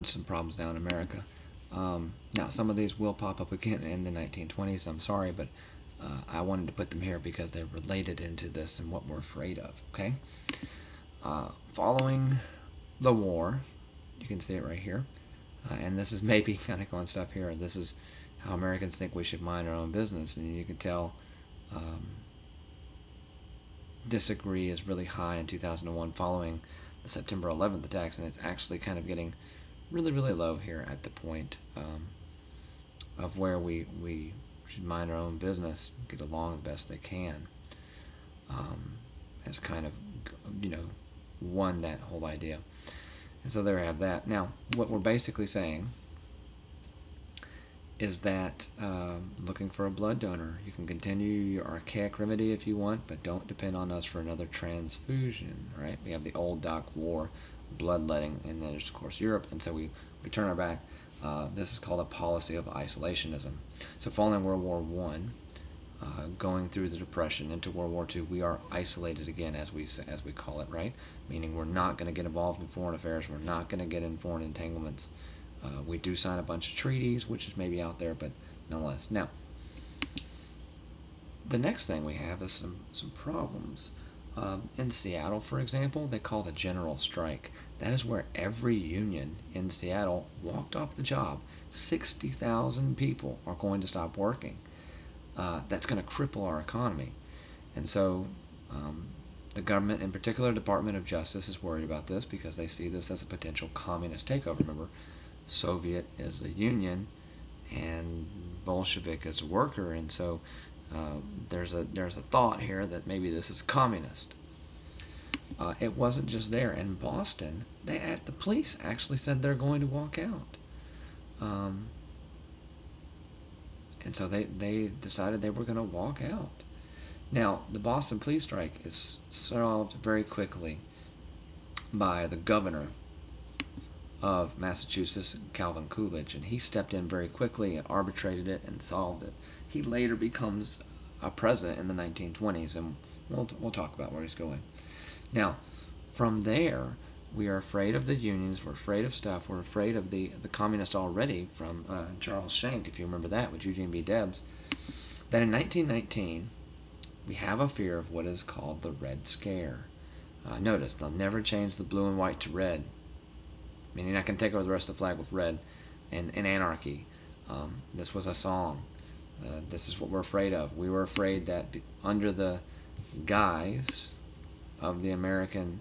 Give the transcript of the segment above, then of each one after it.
some problems now in America. Now, some of these will pop up again in the 1920s. I'm sorry, but I wanted to put them here because they're related into this and what we're afraid of. Okay. Following the war, you can see it right here, and this is maybe kind of going stuff here. This is how Americans think we should mind our own business, and you can tell disagree is really high in 2001 following the September 11th attacks, and it's actually kind of getting really, really low here at the point of where we should mind our own business, get along the best they can, has kind of, won that whole idea. And so there we have that. Now, what we're basically saying is that looking for a blood donor. You can continue your archaic remedy if you want, but don't depend on us for another transfusion, right? We have the old Doc War, bloodletting, and then there's, of course, Europe, and so we turn our back. This is called a policy of isolationism. So following World War I, going through the Depression into World War II, we are isolated again, as we call it, right? Meaning we're not going to get involved in foreign affairs. We're not going to get in foreign entanglements. We do sign a bunch of treaties, which is maybe out there, but nonetheless. Now, the next thing we have is some problems. In Seattle, for example, they called a general strike. That is where every union in Seattle walked off the job. 60,000 people are going to stop working. That's going to cripple our economy. And so the government, in particular Department of Justice, is worried about this because they see this as a potential communist takeover. Remember, Soviet is a union and Bolshevik is a worker, and so there's a thought here that maybe this is communist. It wasn't just there. In Boston, the police actually said they're going to walk out. And so they decided they were going to walk out. Now, the Boston police strike is solved very quickly by the governor of Massachusetts, Calvin Coolidge, and he stepped in very quickly and arbitrated it and solved it. He later becomes a president in the 1920s, and we'll talk about where he's going. Now, from there, we are afraid of the unions, we're afraid of stuff, we're afraid of the communists already from Charles Schenck, if you remember that, with Eugene V. Debs. Then in 1919, we have a fear of what is called the Red Scare. Notice, they'll never change the blue and white to red, meaning I can take over the rest of the flag with red, and anarchy. This was a song. This is what we're afraid of. We were afraid that under the guise of the American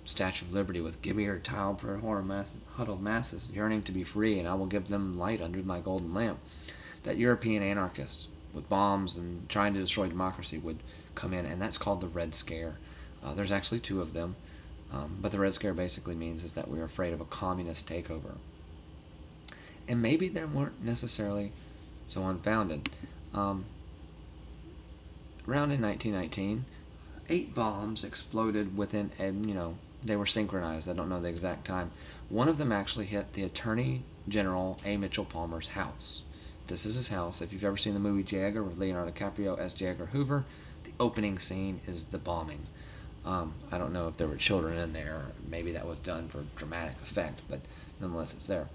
Statue of Liberty with "Give me your tile per huddled masses, yearning to be free, and I will give them light under my golden lamp," that European anarchists with bombs and trying to destroy democracy would come in, and that's called the Red Scare. There's actually two of them, but the Red Scare basically means is that we're afraid of a communist takeover. And maybe they weren't necessarily so unfounded. Around in 1919, 8 bombs exploded within, they were synchronized. I don't know the exact time. One of them actually hit the Attorney General A. Mitchell Palmer's house. This is his house. If you've ever seen the movie J. Edgar with Leonardo DiCaprio as J. Edgar Hoover, the opening scene is the bombing. I don't know if there were children in there, or maybe that was done for dramatic effect, but nonetheless it's there.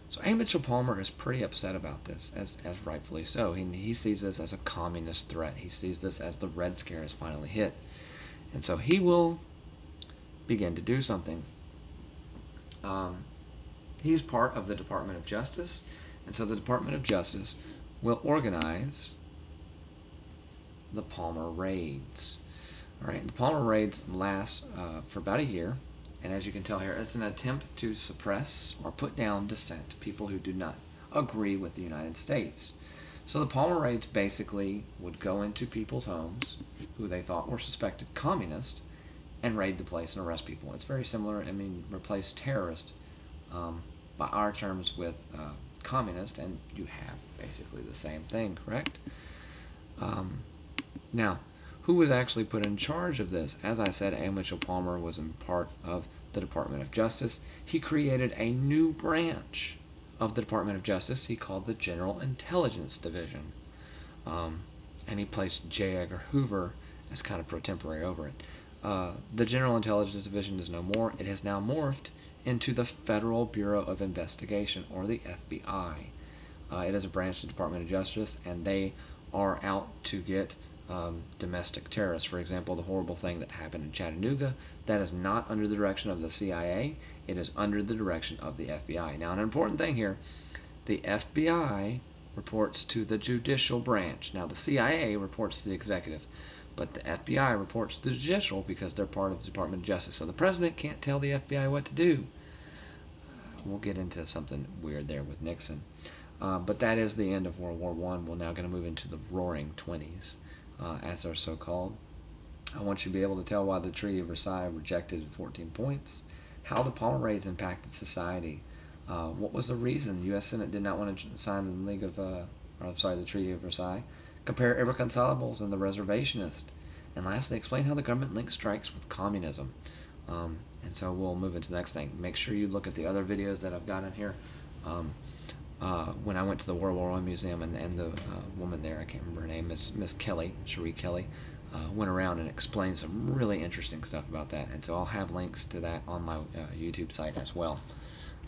So A. Mitchell Palmer is pretty upset about this, as rightfully so. He sees this as a communist threat. He sees this as the Red Scare has finally hit. And so he will begin to do something. He's part of the Department of Justice, and so the Department of Justice will organize the Palmer Raids. All right, the Palmer Raids last for about a year. And as you can tell here, it's an attempt to suppress or put down dissent, people who do not agree with the United States. So the Palmer Raids basically would go into people's homes who they thought were suspected communist and raid the place and arrest people. It's very similar, replace terrorist by our terms with communist, and you have basically the same thing, correct? Now, who was actually put in charge of this? As I said, A. Mitchell Palmer was in part of the Department of Justice. He created a new branch of the Department of Justice he called the General Intelligence Division. And he placed J. Edgar Hoover as kind of pro tempore over it. The General Intelligence Division is no more. It has now morphed into the Federal Bureau of Investigation, or the FBI. It is a branch of the Department of Justice, and they are out to get domestic terrorists. For example, the horrible thing that happened in Chattanooga, that is not under the direction of the CIA, it is under the direction of the FBI. Now, an important thing here, the FBI reports to the judicial branch. Now, the CIA reports to the executive, but the FBI reports to the judicial because they're part of the Department of Justice. So the president can't tell the FBI what to do. We'll get into something weird there with Nixon. But that is the end of World War I. We're now going to move into the Roaring Twenties, as they're so called. I want you to be able to tell why the Treaty of Versailles rejected 14 points, how the Pomerades impacted society, what was the reason the U.S. Senate did not want to sign the Treaty of Versailles, compare irreconcilables and the reservationist, and lastly, explain how the government links strikes with communism. And so we'll move into the next thing. Make sure you look at the other videos that I've got in here. When I went to the World War I Museum, and the woman there, I can't remember her name, Miss Kelly, Cherie Kelly, went around and explained some really interesting stuff about that. And so I'll have links to that on my YouTube site as well.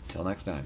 Until next time.